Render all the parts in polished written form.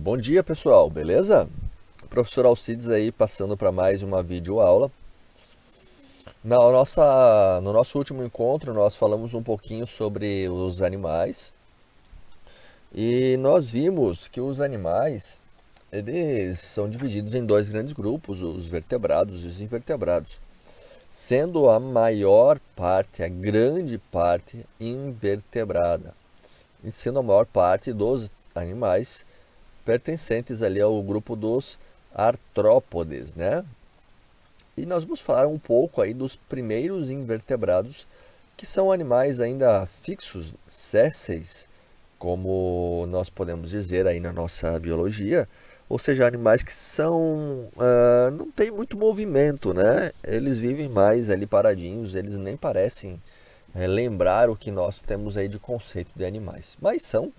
Bom dia, pessoal, beleza? O professor Alcides aí passando para mais uma videoaula. No nosso último encontro, nós falamos um pouquinho sobre os animais e nós vimos que os animais, eles são divididos em dois grandes grupos, os vertebrados e os invertebrados, sendo a maior parte, a grande parte, invertebrada, e sendo a maior parte dos animais pertencentes ali ao grupo dos artrópodes, né? E nós vamos falar um pouco aí dos primeiros invertebrados, que são animais ainda fixos, sésseis, como nós podemos dizer aí na nossa biologia, ou seja, animais que não tem muito movimento, né? Eles vivem mais ali paradinhos, eles nem parecem lembrar o que nós temos aí de conceito de animais, mas são,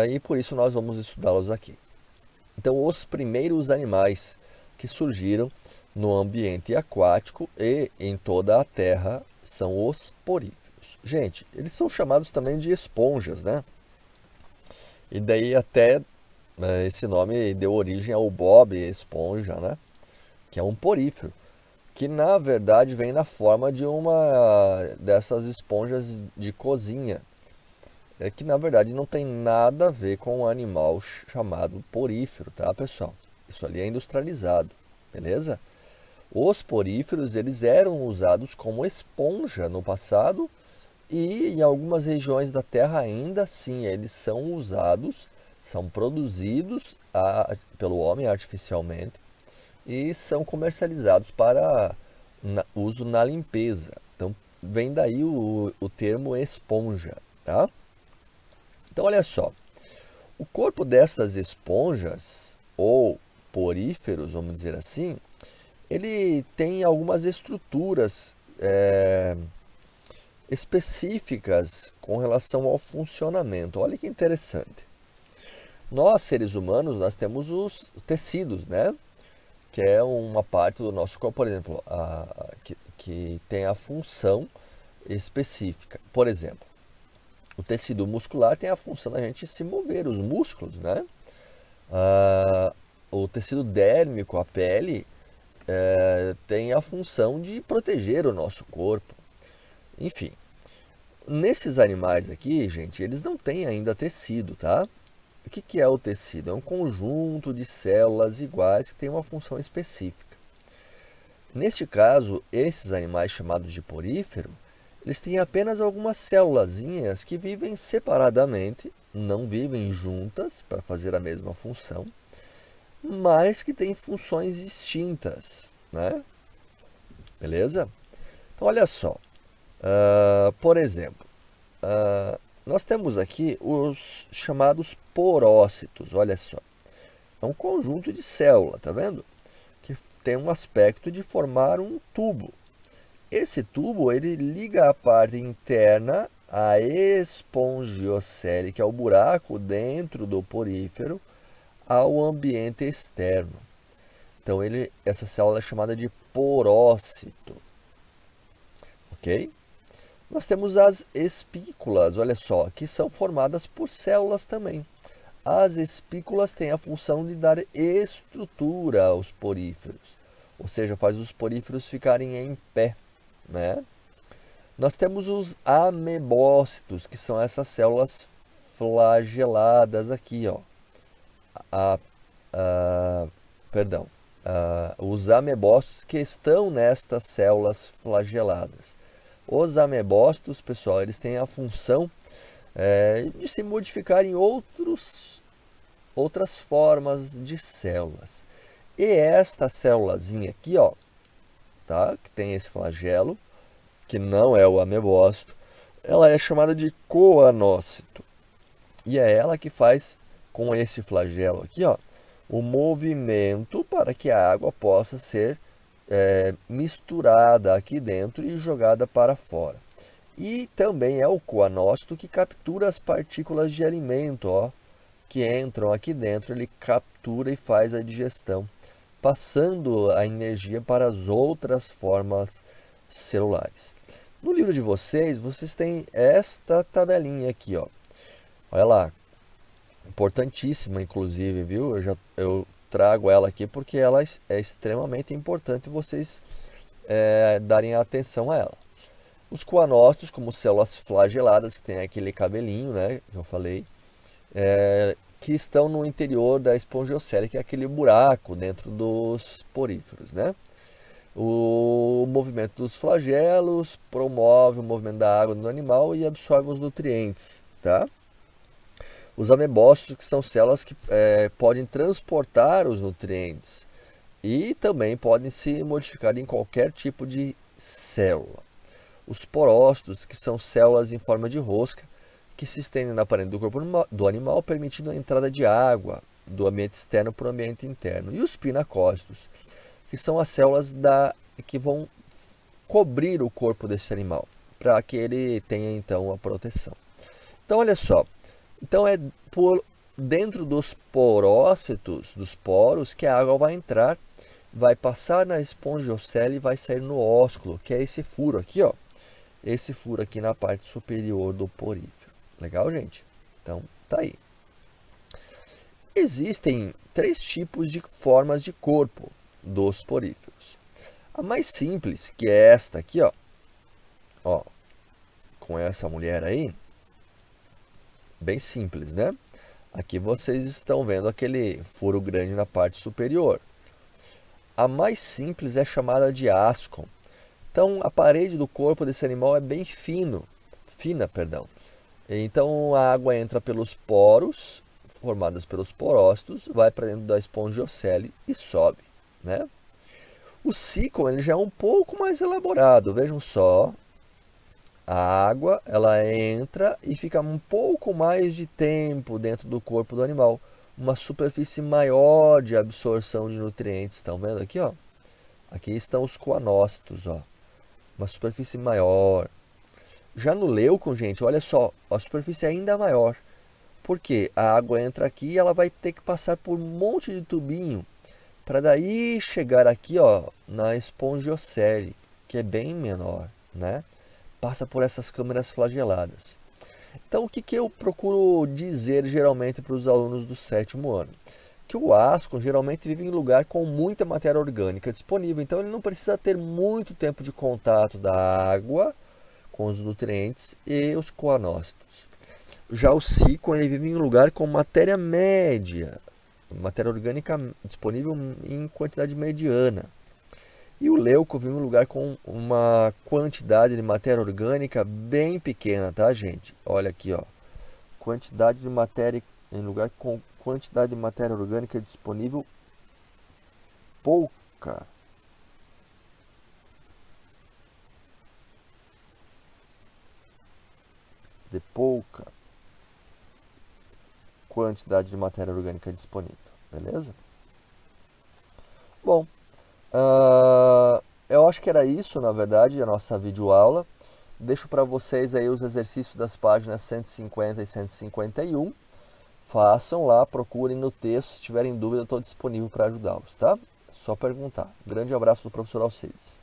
e por isso nós vamos estudá-los aqui. Então, os primeiros animais que surgiram no ambiente aquático e em toda a Terra são os poríferos. Gente, eles são chamados também de esponjas, né? E daí até esse nome deu origem ao Bob Esponja, né? Que é um porífero, que na verdade vem na forma de uma dessas esponjas de cozinha, que na verdade não tem nada a ver com um animal chamado porífero, tá, pessoal? Isso ali é industrializado, beleza? Os poríferos, eles eram usados como esponja no passado e em algumas regiões da Terra ainda assim eles são usados, são produzidos pelo homem artificialmente e são comercializados para uso na limpeza. Então vem daí o termo esponja, tá? Então olha só, o corpo dessas esponjas ou poríferos, vamos dizer assim, ele tem algumas estruturas específicas com relação ao funcionamento. Olha que interessante. Nós, seres humanos, nós temos os tecidos, né? Que é uma parte do nosso corpo, por exemplo, que tem a função específica. Por exemplo, o tecido muscular tem a função da gente se mover, os músculos, né? O tecido dérmico, a pele, tem a função de proteger o nosso corpo. Enfim, nesses animais aqui, gente, eles não têm ainda tecido, tá? O que é o tecido? É um conjunto de células iguais que tem uma função específica. Neste caso, esses animais chamados de porífero, eles têm apenas algumas célulazinhas que vivem separadamente, não vivem juntas para fazer a mesma função, mas que têm funções distintas, né? Beleza? Então, olha só. Por exemplo, nós temos aqui os chamados porócitos, olha só. É um conjunto de células, tá vendo? Que tem um aspecto de formar um tubo. Esse tubo, ele liga a parte interna, a espongiocele, que é o buraco dentro do porífero, ao ambiente externo. Então, essa célula é chamada de porócito. Ok? Nós temos as espículas, olha só, que são formadas por células também. As espículas têm a função de dar estrutura aos poríferos, ou seja, faz os poríferos ficarem em pé, né? Nós temos os amebócitos, que são essas células flageladas aqui, ó. Os amebócitos que estão nestas células flageladas. Os amebócitos, pessoal, eles têm a função de se modificar em outras formas de células. E esta célulazinha aqui, ó, tá? Que tem esse flagelo, que não é o amebócito, ela é chamada de coanócito. E é ela que faz, com esse flagelo aqui, ó, o movimento para que a água possa ser misturada aqui dentro e jogada para fora. E também é o coanócito que captura as partículas de alimento, ó, que entram aqui dentro, ele captura e faz a digestão, passando a energia para as outras formas celulares. No livro de vocês têm esta tabelinha aqui, ó. Olha lá. importantíssima, inclusive, viu? Eu trago ela aqui porque ela é extremamente importante vocês darem atenção a ela. Os coanócitos, como células flageladas, que tem aquele cabelinho, né, que eu falei, que estão no interior da espongiocele, que é aquele buraco dentro dos poríferos, né? O movimento dos flagelos promove o movimento da água no animal e absorve os nutrientes, tá? Os amebócitos, que são células que podem transportar os nutrientes e também podem se modificar em qualquer tipo de célula. Os porócitos, que são células em forma de rosca, que se estendem na parede do corpo do animal, permitindo a entrada de água do ambiente externo para o ambiente interno. E os pinacócitos, que são as células que vão cobrir o corpo desse animal, para que ele tenha então a proteção. Então olha só, então é por dentro dos porócitos, dos poros, que a água vai entrar, vai passar na espongiocele e vai sair no ósculo, que é esse furo aqui, ó. Esse furo aqui na parte superior do porífero. Legal, gente? Então, tá aí. Existem 3 tipos de formas de corpo dos poríferos. A mais simples, que é esta aqui, ó. Ó, com essa mulher aí, bem simples, né? Aqui vocês estão vendo aquele furo grande na parte superior. A mais simples é chamada de ascon. Então, a parede do corpo desse animal é bem fina. Então, a água entra pelos poros, formados pelos porócitos, vai para dentro da espongiocele e sobe, né? O sícon, ele já é um pouco mais elaborado. Vejam só, a água, ela entra e fica um pouco mais de tempo dentro do corpo do animal. Uma superfície maior de absorção de nutrientes. Estão vendo aqui, ó? Aqui estão os coanócitos, ó. Uma superfície maior. Já no leucon, gente, olha só, a superfície é ainda maior. Porque a água entra aqui e ela vai ter que passar por um monte de tubinho para daí chegar aqui, ó, na espongiocele, que é bem menor, né? Passa por essas câmaras flageladas. Então, o que eu procuro dizer geralmente para os alunos do 7º ano? Que o ascon geralmente vive em lugar com muita matéria orgânica disponível, então ele não precisa ter muito tempo de contato da água com os nutrientes e os coanócitos. Já o sícon, ele vive em um lugar com matéria média, matéria orgânica disponível em quantidade mediana. E o leuco vive em um lugar com uma quantidade de matéria orgânica bem pequena, tá, gente? Olha aqui, ó. Quantidade de matéria em lugar com quantidade de matéria orgânica disponível pouca. De pouca quantidade de matéria orgânica disponível, beleza? Bom, eu acho que era isso, na verdade, a nossa videoaula. Deixo para vocês aí os exercícios das páginas 150 e 151. Façam lá, procurem no texto. Se tiverem dúvida, eu estou disponível para ajudá-los, tá? Só perguntar. Grande abraço do professor Alcides.